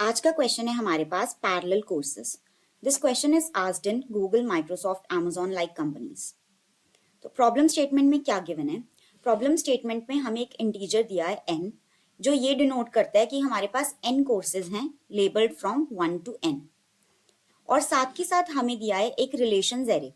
आज का क्वेश्चन है हमारे पास parallel courses. This question is asked in Google, Microsoft, amazon like companies. तो प्रॉब्लम स्टेटमेंट में क्या गिवन है? प्रॉब्लम स्टेटमेंट में हमें एक इंटीजर दिया है n, जो ये डिनोट करता है कि हमारे पास n कोर्सेज हैं लेबल्ड फ्रॉम 1 to n, और साथ ही साथ हमें दिया है एक रिलेशंस एरे।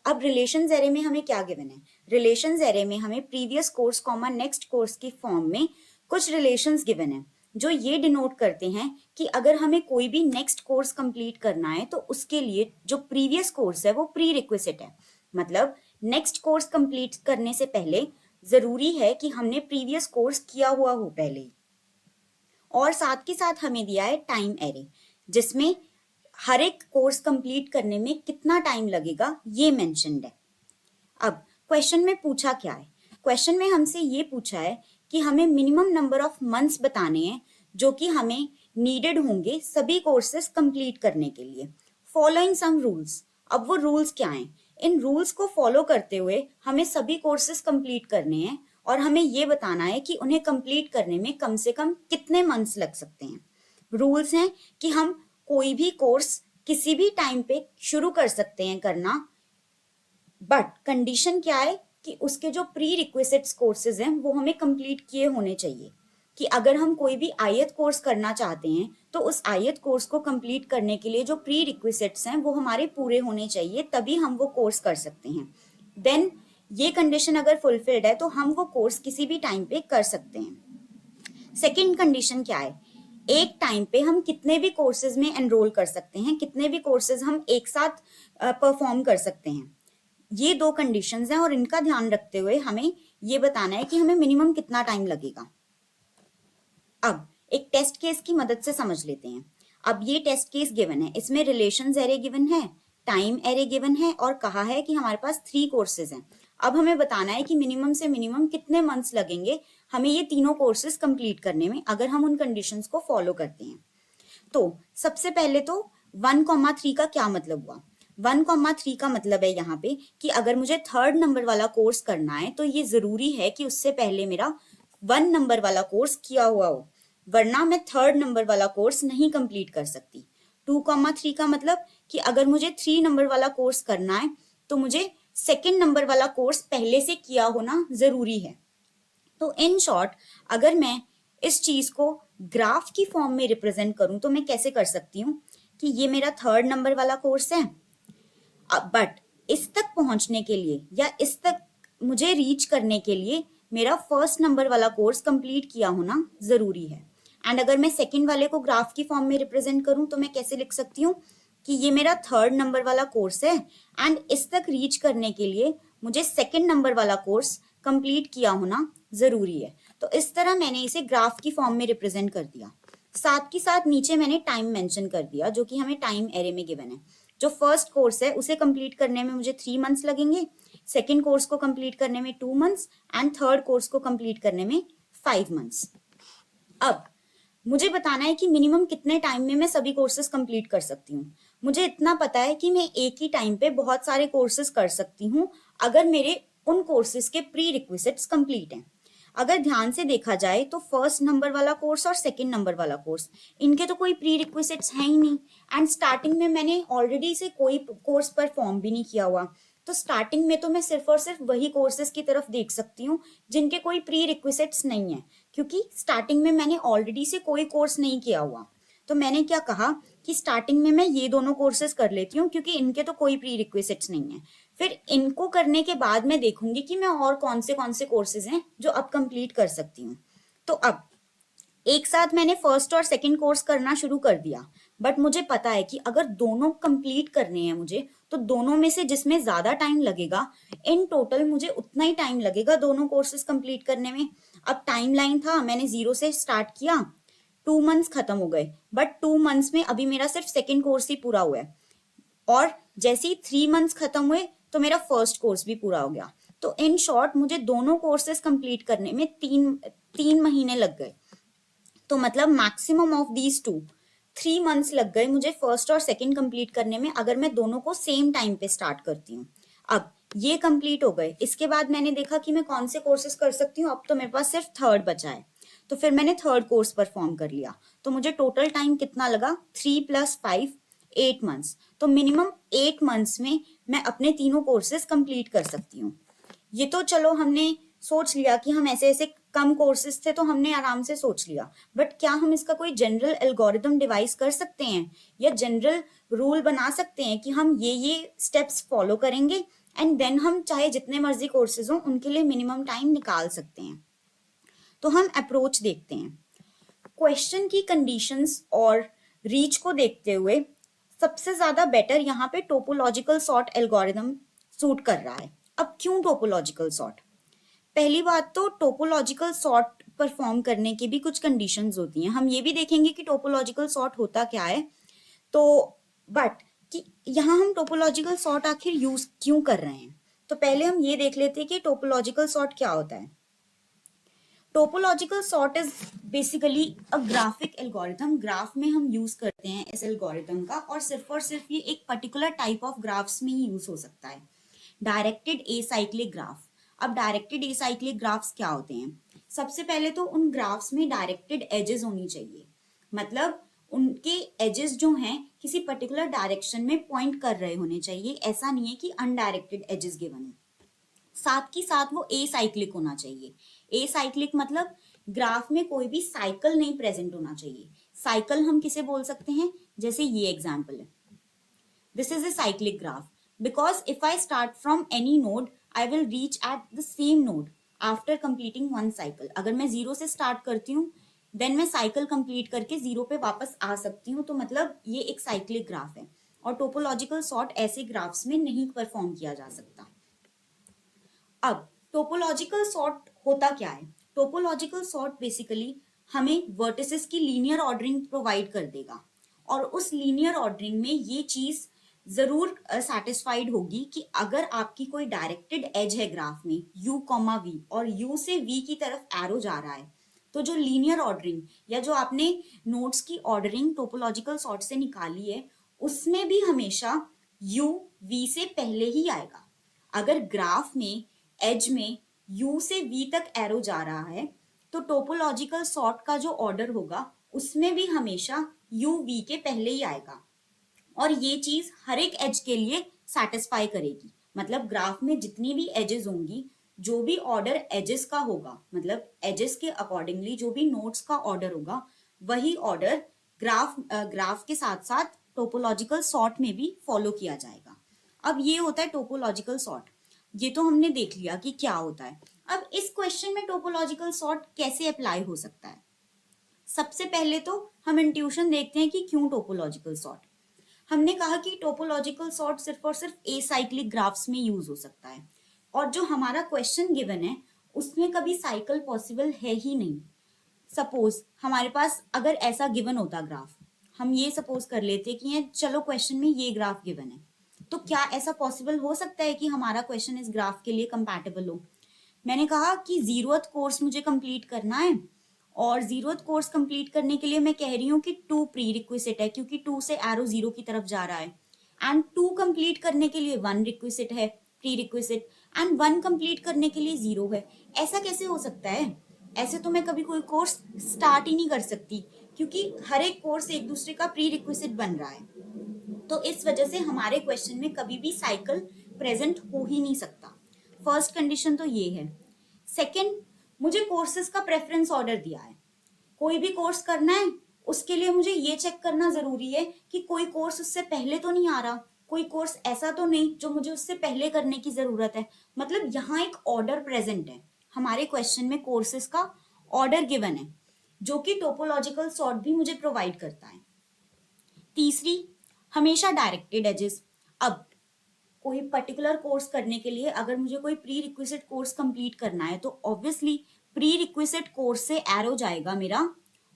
अब रिलेशंस एरे में हमें क्या गिवन है? रिलेशंस एरे में हमें previous course comma next course की फॉर्म में कुछ रिलेशंस गिवन है, जो ये डिनोट करते हैं कि अगर हमें कोई भी नेक्स्ट कोर्स कंप्लीट करना है तो उसके लिए जो प्रीवियस कोर्स है वो प्री रिक्विजिट है। मतलब नेक्स्ट कोर्स कंप्लीट करने से पहले जरूरी है कि हमने प्रीवियस कोर्स किया हुआ हो पहले ही। और साथ ही साथ हमें दिया है टाइम एरे, जिसमें हर एक कोर्स कंप्लीट करने में कितना टाइम लगेगा ये मेंशन्ड है। अब क्वेश्चन में पूछा क्या है? क्वेश्चन में हमसे ये पूछा है कि हमें मिनिमम नंबर ऑफ मंथ्स बताने हैं जो कि हमें नीडेड होंगे सभी कोर्सेज कंप्लीट करने के लिए, फॉलोइंग सम रूल्स। अब वो रूल्स क्या हैं? इन रूल्स को फॉलो करते हुए हमें सभी कोर्सेज कंप्लीट करने हैं और हमें ये बताना है कि उन्हें कंप्लीट करने में कम से कम कितने मंथ्स लग सकते हैं। रूल्स हैं कि हम कोई भी कोर्स किसी भी टाइम पे शुरू कर सकते हैं करना, बट कंडीशन क्या है कि उसके जो प्री रिक्विजिट्स कोर्सेज हैं वो हमें कंप्लीट किए होने चाहिए। कि अगर हम कोई भी आयत कोर्स करना चाहते हैं तो उस आयत कोर्स को कंप्लीट करने के लिए जो प्री रिक्विजिट्स हैं वो हमारे पूरे होने चाहिए, तभी हम वो कोर्स कर सकते हैं। देन ये कंडीशन अगर फुलफिल्ड है तो हम वो कोर्स किसी भी टाइम पे कर सकते हैं। सेकेंड कंडीशन क्या है? एक टाइम पे हम कितने भी कोर्सेज में एनरोल कर सकते हैं, कितने भी कोर्सेज हम एक साथ परफॉर्म कर सकते हैं। ये दो कंडीशंस हैं और इनका ध्यान रखते हुए हमें ये बताना है कि हमें मिनिमम कितना टाइम लगेगा। अब एक टेस्ट केस की मदद से समझ लेते हैं। अब ये टेस्ट केस गिवन है, इसमें रिलेशंस एरे गिवन है, टाइम एरे गिवन है और कहा है कि हमारे पास 3 कोर्सेज हैं। अब हमें बताना है कि मिनिमम से मिनिमम कितने मंथ्स लगेंगे हमें ये तीनों कोर्सेज कंप्लीट करने में, अगर हम उन कंडीशंस को फॉलो करते हैं। तो सबसे पहले तो 1,3 का क्या मतलब हुआ? 1,3 का मतलब है यहाँ पे कि अगर मुझे 3rd नंबर वाला कोर्स करना है तो ये जरूरी है कि उससे पहले मेरा 1 नंबर वाला कोर्स किया हुआ हो, वरना मैं 3rd नंबर वाला कोर्स नहीं कंप्लीट कर सकती। 2,3 का मतलब कि अगर मुझे 3 नंबर वाला कोर्स करना है तो मुझे 2nd नंबर वाला कोर्स पहले से किया होना जरूरी है। तो इन शॉर्ट, अगर मैं इस चीज को ग्राफ की फॉर्म में रिप्रेजेंट करूं तो मैं कैसे कर सकती हूँ कि ये मेरा 3rd नंबर वाला कोर्स है, बट इस तक पहुंचने के लिए या इस तक मुझे रीच करने के लिए मेरा 1st नंबर वाला कोर्स कंप्लीट किया होना जरूरी है। एंड अगर मैं 2nd वाले को ग्राफ की फॉर्म में रिप्रेजेंट करूं तो मैं कैसे लिख सकती हूँ कि ये मेरा 3rd नंबर वाला कोर्स है एंड इस तक रीच करने के लिए मुझे 2nd नंबर वाला कोर्स कंप्लीट किया होना जरूरी है। तो इस तरह मैंने इसे ग्राफ की फॉर्म में रिप्रेजेंट कर दिया। साथ ही साथ नीचे मैंने टाइम मेंशन कर दिया, जो कि हमें टाइम एरे में गिवन है। जो फर्स्ट कोर्स है उसे कंप्लीट करने में मुझे 3 मंथ्स लगेंगे, 2nd कोर्स को कंप्लीट करने में 2 मंथ्स एंड 3rd कोर्स को कंप्लीट करने में 5 मंथ्स। अब मुझे बताना है कि मिनिमम कितने टाइम में मैं सभी कोर्सेज कंप्लीट कर सकती हूँ। मुझे इतना पता है कि मैं एक ही टाइम पे बहुत सारे कोर्सेज कर सकती हूँ अगर मेरे उन कोर्सेज के प्री रिक्विजिट्स कंप्लीट हैं। अगर ध्यान से देखा जाए तो 1st नंबर वाला कोर्स और 2nd नंबर वाला कोर्स, इनके तो कोई प्री रिक्विजिट्स हैं ही नहीं एंड स्टार्टिंग में मैंने ऑलरेडी से कोई कोर्स परफॉर्म भी नहीं किया हुआ। तो स्टार्टिंग में तो मैं सिर्फ और सिर्फ वही कोर्सेज की तरफ देख सकती हूँ जिनके कोई प्री रिक्विजिट्स नहीं है, क्योंकि स्टार्टिंग में मैंने ऑलरेडी से कोई कोर्स नहीं किया हुआ। तो मैंने क्या कहा कि स्टार्टिंग में मैं ये दोनों कोर्सेज कर लेती हूँ क्योंकि इनके तो कोई प्री रिक्विजिट्स नहीं है। फिर इनको करने के बाद मैं देखूंगी कि मैं और कौन से कोर्सेज हैं जो अब कंप्लीट कर सकती हूँ। तो अब एक साथ मैंने 1st और 2nd कोर्स करना शुरू कर दिया, बट मुझे पता है कि अगर दोनों कंप्लीट करने हैं मुझे तो दोनों में से जिसमें ज्यादा टाइम लगेगा, इन टोटल मुझे उतना ही टाइम लगेगा दोनों कोर्सेज कंप्लीट करने में। अब टाइम लाइन था, मैंने 0 से स्टार्ट किया, 2 मंथ्स खत्म हो गए, बट 2 मंथ्स में अभी मेरा सिर्फ 2nd कोर्स ही पूरा हुआ है और जैसे ही 3 मंथ्स खत्म हुए तो मेरा 1st कोर्स भी पूरा हो गया। तो इन शॉर्ट मुझे दोनों कोर्सेज कंप्लीट करने में 3 महीने लग गए। तो मतलब मैक्सिमम ऑफ दीज 3 मंथ्स लग गए मुझे 1st और 2nd कंप्लीट करने में, अगर मैं दोनों को सेम टाइम पे स्टार्ट करती हूँ। अब ये कंप्लीट हो गए, इसके बाद मैंने देखा कि मैं कौन से कोर्सेज कर सकती हूँ। अब तो मेरे पास सिर्फ 3rd बचा है, तो फिर मैंने थर्ड कोर्स परफॉर्म कर लिया, तो मुझे टोटल टाइम कितना लगा, 3 + 5 8 मंथ्स। तो मिनिमम 8 मंथ्स में मैं अपने तीनों कोर्सेज कंप्लीट कर सकती हूँ। ये तो चलो हमने सोच लिया कि हम ऐसे ऐसे कम कोर्सेज थे तो हमने आराम से सोच लिया, बट क्या हम इसका कोई जनरल एल्गोरिदम डिवाइस कर सकते हैं या जनरल रूल बना सकते हैं कि हम ये स्टेप्स फॉलो करेंगे एंड देन हम चाहे जितने मर्जी कोर्सेज हों उनके लिए मिनिमम टाइम निकाल सकते हैं। तो हम अप्रोच देखते हैं। क्वेश्चन की कंडीशंस और रीच को देखते हुए सबसे ज्यादा बेटर यहाँ पे टोपोलॉजिकल सॉर्ट एल्गोरिदम सूट कर रहा है। अब क्यों टोपोलॉजिकल सॉर्ट? पहली बात तो टोपोलॉजिकल सॉर्ट परफॉर्म करने की भी कुछ कंडीशंस होती हैं। हम ये भी देखेंगे कि टोपोलॉजिकल सॉर्ट होता क्या है। तो बट कि यहाँ हम टोपोलॉजिकल सॉर्ट आखिर यूज क्यों कर रहे हैं, तो पहले हम ये देख लेते हैं कि टोपोलॉजिकल सॉर्ट क्या होता है। Topological sort is basically a graphic algorithm. Graph में हम यूज करते हैं इस एल्गोरिथम का, और सिर्फ ये एक पर्टिकुलर टाइप ऑफ ग्राफ्स में ही यूज हो सकता है, डायरेक्टेड एसाइक्लिक ग्राफ। अब डायरेक्टेड एसाइक्लिक ग्राफ्स क्या होते हैं? सबसे पहले तो उन ग्राफ्स में डायरेक्टेड एजेस होनी चाहिए, मतलब उनके एजेस जो हैं किसी पर्टिकुलर डायरेक्शन में पॉइंट कर रहे होने चाहिए। ऐसा नहीं है कि अनडायरेक्टेड एजेस गिवन है। साथ ही साथ वो ए साइक्लिक होना चाहिए। ए साइक्लिक मतलब ग्राफ में कोई भी साइकिल नहीं प्रेजेंट होना चाहिए। साइकिल हम किसे बोल सकते हैं? जैसे ये एग्जांपल है, this is a cyclic graph because if I start from any node I will reach at the same node after completing one cycle। अगर मैं जीरो से स्टार्ट करती हूँ देन मैं साइकिल कंप्लीट करके जीरो पे वापस आ सकती हूँ। तो मतलब ये एक साइक्लिक ग्राफ है, और टोपोलॉजिकल सॉर्ट ऐसे ग्राफ्स में नहीं परफॉर्म किया जा सकता। अब टोपोलॉजिकल सॉर्ट होता क्या है? टोपोलॉजिकल सॉर्ट बेसिकली हमें वर्टिसेस की लीनियर ऑर्डरिंग प्रोवाइड कर देगा, और उस लीनियर ऑर्डरिंग में ये चीज जरूर सेटिस्फाइड होगी कि अगर आपकी कोई डायरेक्टेड एज है ग्राफ में u, v और u से v की तरफ एरो जा रहा है, तो जो लीनियर ऑर्डरिंग या जो आपने नोड्स की ऑर्डरिंग टोपोलॉजिकल सॉर्ट से निकाली है उसमें भी हमेशा u v से पहले ही आएगा। अगर ग्राफ में एज में u से v तक एरो जा रहा है तो टोपोलॉजिकल सॉर्ट का जो ऑर्डर होगा उसमें भी हमेशा u v के पहले ही आएगा, और ये चीज हर एक एज के लिए सेटिस्फाई करेगी। मतलब ग्राफ में जितनी भी एजेस होंगी, जो भी ऑर्डर एजेस का होगा, मतलब एजेस के अकॉर्डिंगली जो भी नोड्स का ऑर्डर होगा वही ऑर्डर ग्राफ के साथ साथ टोपोलॉजिकल सॉर्ट में भी फॉलो किया जाएगा। अब ये होता है टोपोलॉजिकल सॉर्ट। ये तो हमने देख लिया कि क्या होता है। अब इस क्वेश्चन में टोपोलॉजिकल सॉर्ट कैसे अप्लाई हो सकता है? सबसे पहले तो हम इंट्यूशन देखते हैं कि क्यों टोपोलॉजिकल सॉर्ट। हमने कहा कि टोपोलॉजिकल सॉर्ट सिर्फ और सिर्फ ए साइक्लिक ग्राफ्स में यूज हो सकता है, और जो हमारा क्वेश्चन गिवन है उसमें कभी साइकिल पॉसिबल है ही नहीं। सपोज हमारे पास अगर ऐसा गिवन होता ग्राफ, हम ये सपोज कर लेते कि ये चलो क्वेश्चन में ये ग्राफ गिवन है, तो क्या ऐसा पॉसिबल हो सकता है कि हमारा क्वेश्चन इस ग्राफ के लिए कंपैटिबल हो? मैंने कहा कि जीरोथ कोर्स मुझे कंप्लीट करना है, और जीरोथ कोर्स कंप्लीट करने के लिए मैं कह रही हूँ कि 2 प्री रिक्विजिट है, क्योंकि 2 से एरो 0 की तरफ जा रहा है, एंड 2 कंप्लीट करने के लिए 1 रिक्विजिट है, प्री रिक्विजिट, एंड 1 कंप्लीट करने के लिए 0 है। ऐसा कैसे हो सकता है? ऐसे तो मैं कभी कोई कोर्स स्टार्ट ही नहीं कर सकती, क्योंकि हर एक कोर्स एक दूसरे का प्री रिक्विजिट बन रहा है। तो इस वजह से हमारे क्वेश्चन में कभी भी साइकिल प्रेजेंट हो ही नहीं सकता। फर्स्ट कंडीशन तो ये है। सेकंड, मुझे कोर्सेज का प्रेफरेंस ऑर्डर दिया है। कोई भी कोर्स करना है उसके लिए मुझे ये चेक करना जरूरी है कि कोई कोर्स उससे पहले तो नहीं आ रहा, कोई कोर्स ऐसा तो नहीं जो मुझे उससे पहले करने की जरूरत है। मतलब यहाँ एक ऑर्डर प्रेजेंट है, हमारे क्वेश्चन में कोर्सेज का ऑर्डर गिवन है, जो कि टोपोलॉजिकल सॉर्ट भी मुझे प्रोवाइड करता है। तीसरी, हमेशा डायरेक्टेड एजेस। अब कोई पर्टिकुलर कोर्स करने के लिए अगर मुझे कोई प्री रिक्विजिट कोर्स कंप्लीट करना है तो ऑब्वियसली प्री रिक्विजिट कोर्स से एरो जाएगा मेरा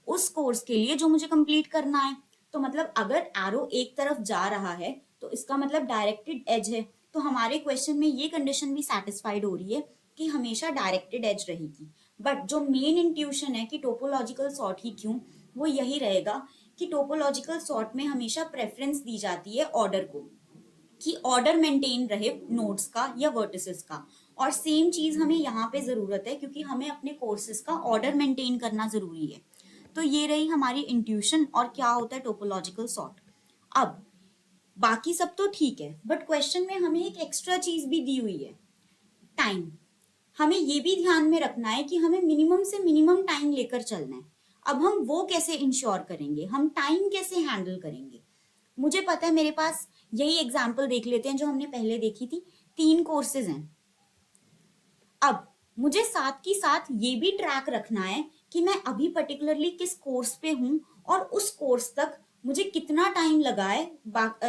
उस कोर्स के लिए जो मुझे कंप्लीट करना है। तो मतलब अगर एरो एक तरफ जा रहा है तो इसका मतलब डायरेक्टेड एज है। तो हमारे क्वेश्चन में ये कंडीशन भी सेटिस्फाइड हो रही है कि हमेशा डायरेक्टेड एज रहेगी। बट जो मेन इंट्यूशन है कि टोपोलॉजिकल सॉर्ट ही क्यों, वो यही रहेगा कि टोपोलॉजिकल सॉर्ट में हमेशा प्रेफरेंस दी जाती है ऑर्डर को, कि ऑर्डर मेंटेन रहे नोड्स का या वर्टिसेस का। और सेम चीज हमें यहाँ पे जरूरत है क्योंकि हमें अपने कोर्सेज का ऑर्डर मेंटेन करना जरूरी है। तो ये रही हमारी इंट्यूशन और क्या होता है टोपोलॉजिकल सॉर्ट। अब बाकी सब तो ठीक है, बट क्वेश्चन में हमें एक एक्स्ट्रा चीज भी दी हुई है, टाइम। हमें ये भी ध्यान में रखना है कि हमें मिनिमम से मिनिमम टाइम लेकर चलना है। अब हम वो कैसे इंश्योर करेंगे, हम टाइम कैसे हैंडल करेंगे। मुझे पता है, मेरे पास यही एग्जाम्पल देख लेते हैं जो हमने पहले देखी थी, 3 कोर्सेज हैं। अब मुझे साथ की साथ ये भी ट्रैक रखना है कि मैं अभी पर्टिकुलरली किस कोर्स पे हूं और उस कोर्स तक मुझे कितना टाइम लगा है,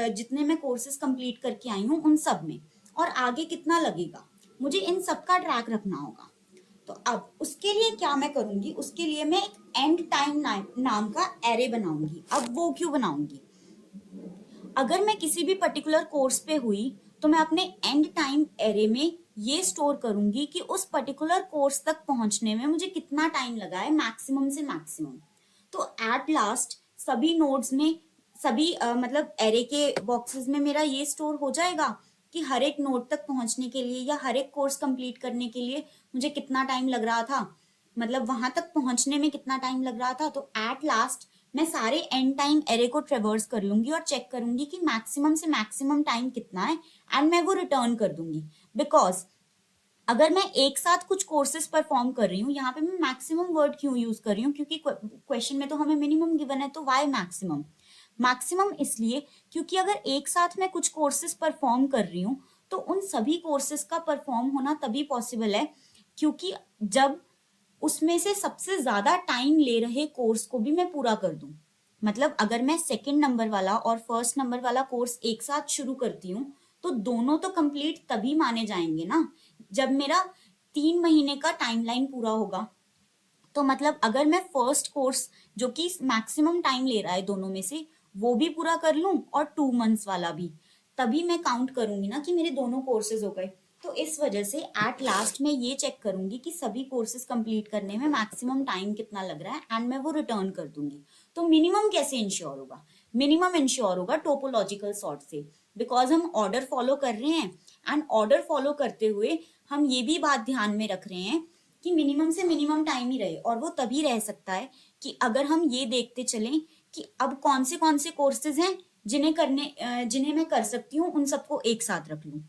जितने मैं कोर्सेज कंप्लीट करके आई हूं उन सब में, और आगे कितना लगेगा, मुझे इन सब का ट्रैक रखना होगा। तो अब उसके लिए क्या मैं करूंगी, उसके लिए मैं एक एंड टाइम नाम का एरे बनाऊंगी। अब वो क्यों बनाऊंगी, अगर मैं किसी भी पर्टिकुलर कोर्स पे हुई तो मैं अपने एंड टाइम एरे में ये स्टोर करूंगी कि उस पर्टिकुलर कोर्स तक पहुंचने में मुझे कितना टाइम लगा है, मैक्सिमम से मैक्सिमम। तो एट लास्ट सभी नोड्स में, सभी मतलब एरे के बॉक्सेस में मेरा ये स्टोर हो जाएगा कि हर एक नोड तक पहुंचने के लिए या हर एक कोर्स कंप्लीट करने के लिए मुझे कितना टाइम लग रहा था, मतलब वहां तक पहुंचने में कितना टाइम लग रहा था। तो एट लास्ट मैं सारे एंड टाइम एरे को ट्रेवर्स कर लूंगी और चेक करूंगी कि मैक्सिमम से मैक्सिमम टाइम कितना है, एंड मैं वो रिटर्न कर दूंगी। बिकॉज अगर मैं एक साथ कुछ कोर्सेज परफॉर्म कर रही हूँ, यहाँ पे मैं मैक्सिमम वर्ड क्यों यूज कर रही हूँ, क्योंकि क्वेश्चन में तो हमें मिनिमम गिवन है, तो वाई मैक्सिमम। मैक्सिमम इसलिए क्योंकि अगर एक साथ मैं कुछ कोर्सेज परफॉर्म कर रही हूँ तो उन सभी कोर्सेज का परफॉर्म होना तभी पॉसिबल है क्योंकि जब उसमें से सबसे ज्यादा टाइम ले रहे कोर्स को भी मैं पूरा कर दूं। मतलब अगर मैं सेकंड नंबर वाला और फर्स्ट नंबर वाला कोर्स एक साथ शुरू करती हूँ तो दोनों तो कंप्लीट तभी माने जाएंगे ना जब मेरा 3 महीने का टाइमलाइन पूरा होगा। तो मतलब अगर मैं फर्स्ट कोर्स जो कि मैक्सिमम टाइम ले रहा है दोनों में से वो भी पूरा कर लूं और 2 मंथ्स वाला भी, तभी मैं काउंट करूंगी ना कि मेरे दोनों कोर्सेज हो गए। तो इस वजह से एट लास्ट मैं ये चेक करूंगी कि सभी कोर्सेज कंप्लीट करने में मैक्सिमम टाइम कितना लग रहा है एंड मैं वो रिटर्न कर दूंगी। तो मिनिमम कैसे इंश्योर होगा, मिनिमम इंश्योर होगा टोपोलॉजिकल सॉर्ट से, बिकॉज हम ऑर्डर फॉलो कर रहे हैं एंड ऑर्डर फॉलो करते हुए हम ये भी बात ध्यान में रख रहे हैं कि मिनिमम से मिनिमम टाइम ही रहे, और वो तभी रह सकता है कि अगर हम ये देखते चलें कि अब कौन से कोर्सेज हैं जिन्हें मैं कर सकती हूँ, उन सबको एक साथ रख लूं।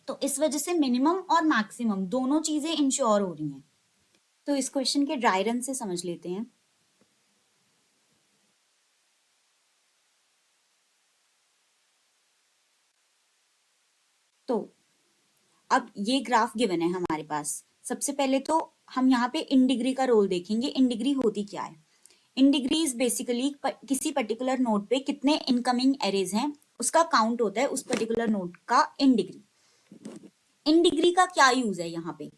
तो इस वजह से मिनिमम और मैक्सिमम दोनों चीजें इंश्योर हो रही हैं। तो इस क्वेश्चन के ड्राई रन से समझ लेते हैं। तो अब ये ग्राफ गिवन है हमारे पास। सबसे पहले तो हम यहाँ पे इन डिग्री का रोल देखेंगे। इन डिग्री होती क्या है, इन डिग्री इज बेसिकली किसी पर्टिकुलर नोड पे कितने इनकमिंग एरेज हैं उसका काउंट होता है उस पर्टिकुलर नोड का इन डिग्री। इन डिग्री का क्या यूज है यहाँ पे,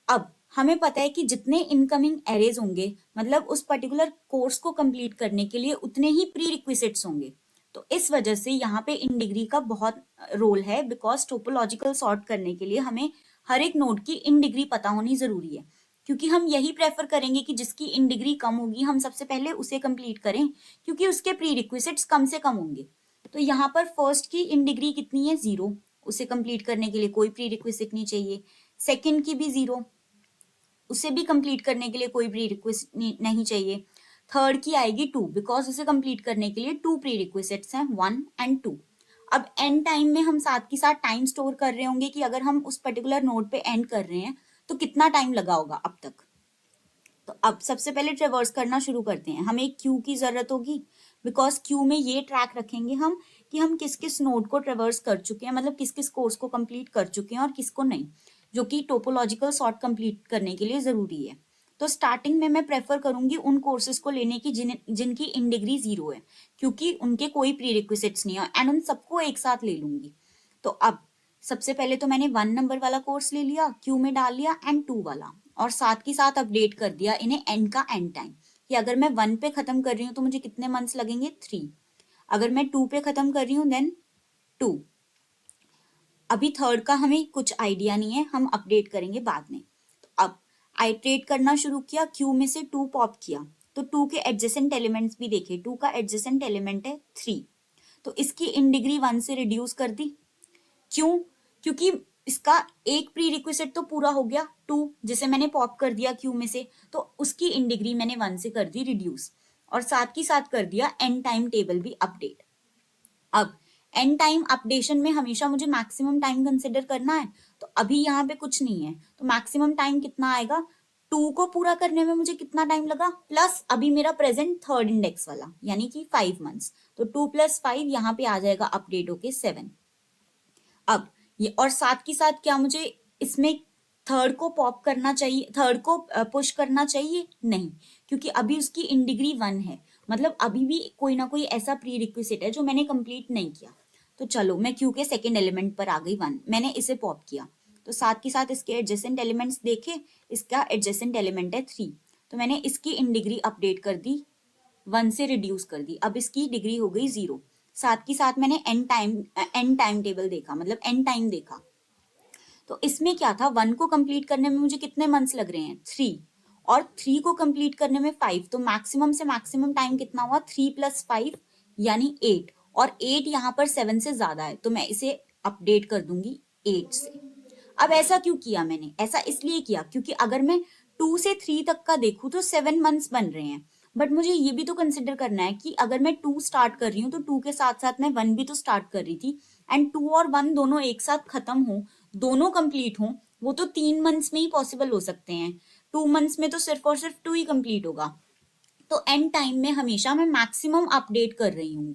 अब हमें पता है कि जितने इनकमिंग एरेज होंगे मतलब उस पर्टिकुलर कोर्स को कंप्लीट करने के लिए उतने ही प्री रिक्विजिट्स होंगे। तो इस वजह से यहाँ पे इन डिग्री का बहुत रोल है, बिकॉज टोपोलॉजिकल सॉर्ट करने के लिए हमें हर एक नोड की इन डिग्री पता होनी जरूरी है, क्योंकि हम यही प्रेफर करेंगे कि जिसकी इन डिग्री कम होगी हम सबसे पहले उसे कंप्लीट करें, क्योंकि उसके प्री रिक्विजिट्स कम से कम होंगे। तो यहाँ पर फर्स्ट की इन डिग्री कितनी है, 0, उसे कंप्लीट करने के लिए कोई प्री रिक्विजिट नहीं चाहिए। सेकेंड की भी 0, उसे भी कंप्लीट करने के लिए कोई प्री रिक्विजिट नहीं चाहिए। थर्ड की आएगी 2, बिकॉज उसे कंप्लीट करने के लिए 2 प्री रिक्विजिट्स हैं, 1 एंड 2। अब एंड टाइम में हम साथ के साथ टाइम स्टोर कर रहे होंगे कि अगर हम उस पर्टिकुलर नोड पे एंड कर रहे हैं तो कितना टाइम लगा होगा अब तक। तो अब सबसे पहले ट्रेवर्स करना शुरू करते हैं। हमें एक क्यू की जरूरत होगी, बिकॉज क्यू में ये ट्रैक रखेंगे हम कि हम किस किस नोड को ट्रेवर्स कर चुके हैं, मतलब किस किस कोर्स को कंप्लीट कर चुके हैं और किसको नहीं, जो कि टोपोलॉजिकल सॉर्ट कंप्लीट करने के लिए जरूरी है। तो स्टार्टिंग में मैं प्रेफर करूंगी उन कोर्सेज को लेने की जिनकी इन डिग्री 0 है, क्योंकि उनके कोई प्री रिक्विजिट्स नहीं है, एंड उन सबको एक साथ ले लूंगी। तो अब सबसे पहले तो मैंने 1 नंबर वाला कोर्स ले लिया, क्यू में डाल लिया, एंड 2 वाला, और साथ के साथ अपडेट कर दिया इन्हें एंड का एंड टाइम, कि अगर मैं 1 पे खत्म कर रही हूँ तो मुझे कितने मंथ्स लगेंगे, 3। अगर मैं 2 पे खत्म कर रही हूँ देन 2। अभी थर्ड का हमें कुछ आइडिया नहीं है, हम अपडेट करेंगे बाद में। तो अब आइट्रेट करना शुरू किया, क्यू में से 2 पॉप किया, तो 2 के एडजेसेंट एलिमेंट्स भी देखे, 2 का एडजेसेंट एलिमेंट है 3, तो इसकी इन डिग्री 1 से रिड्यूस कर दी। क्यों, क्योंकि इसका एक प्री रिक्विजिट तो पूरा हो गया 2, जिसे मैंने पॉप कर दिया क्यू में से, तो उसकी इन डिग्री मैंने 1 से कर दी रिड्यूस, और साथ ही साथ कर दिया एन टाइम टेबल भी अपडेट। अब एन टाइम अपडेशन में हमेशा मुझे मैक्सिमम टाइम कंसिडर करना है, तो अभी यहाँ पे कुछ नहीं है, तो मैक्सिमम टाइम कितना आएगा, 2 को पूरा करने में मुझे कितना टाइम लगा, प्लस अभी मेरा प्रेजेंट थर्ड इंडेक्स वाला यानी कि 5 मंथ्स, तो 2 + 5 यहाँ पे आ जाएगा अपडेट होके 7। अब ये और साथ ही साथ क्या मुझे इसमें थर्ड को पॉप करना चाहिए, थर्ड को पुश करना चाहिए, नहीं, क्योंकि अभी उसकी इन डिग्री 1 है, मतलब अभी भी कोई ना कोई ऐसा प्री रिक्विजिट है जो मैंने कंप्लीट नहीं किया। तो चलो मैं क्यू के सेकेंड एलिमेंट पर आ गई 1, मैंने इसे पॉप किया, तो साथ ही साथ इसके एडजेसेंट एलिमेंट्स देखे, इसका एडजेसेंट एलिमेंट है 3, तो मैंने इसकी इन डिग्री अपडेट कर दी, 1 से रिड्यूस कर दी, अब इसकी डिग्री हो गई 0। साथ ही साथ मैंने एन टाइम टेबल देखा, मतलब एन टाइम देखा, तो इसमें क्या था, 1 को कंप्लीट करने में मुझे कितने मंथ्स लग रहे हैं, 3, और 3 को कंप्लीट करने में 5, तो मैक्सिमम से मैक्सिमम टाइम कितना हुआ, 3 + 5 यानी 8, और 8 यहाँ पर 7 से ज्यादा है, तो मैं इसे अपडेट कर दूंगी 8 से। अब ऐसा क्यों किया मैंने, ऐसा इसलिए किया क्योंकि अगर मैं 2 से 3 तक का देखूं तो 7 मंथ्स बन रहे हैं, बट मुझे ये भी तो कंसिडर करना है कि अगर मैं 2 स्टार्ट कर रही हूँ तो 2 के साथ साथ मैं 1 भी तो स्टार्ट कर रही थी, एंड 2 और 1 दोनों एक साथ खत्म हो, दोनों कंप्लीट हो, वो तो 3 मंथ्स में ही पॉसिबल हो सकते हैं, 2 मंथ्स में तो सिर्फ और सिर्फ 2 ही कंप्लीट होगा। तो एंड टाइम में हमेशा मैं मैक्सिमम अपडेट कर रही हूँ,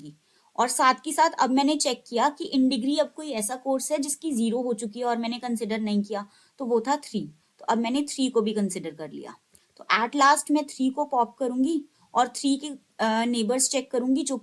और साथ ही साथ अब मैंने चेक किया कि इन डिग्री अब कोई ऐसा कोर्स है जिसकी 0 हो चुकी है और मैंने कंसिडर नहीं किया, तो वो था 3, तो अब मैंने 3 को भी कंसिडर कर लिया। तो एट लास्ट मैं 3 को पॉप करूंगी और 3 के नेबर्स चेक करूंगी जो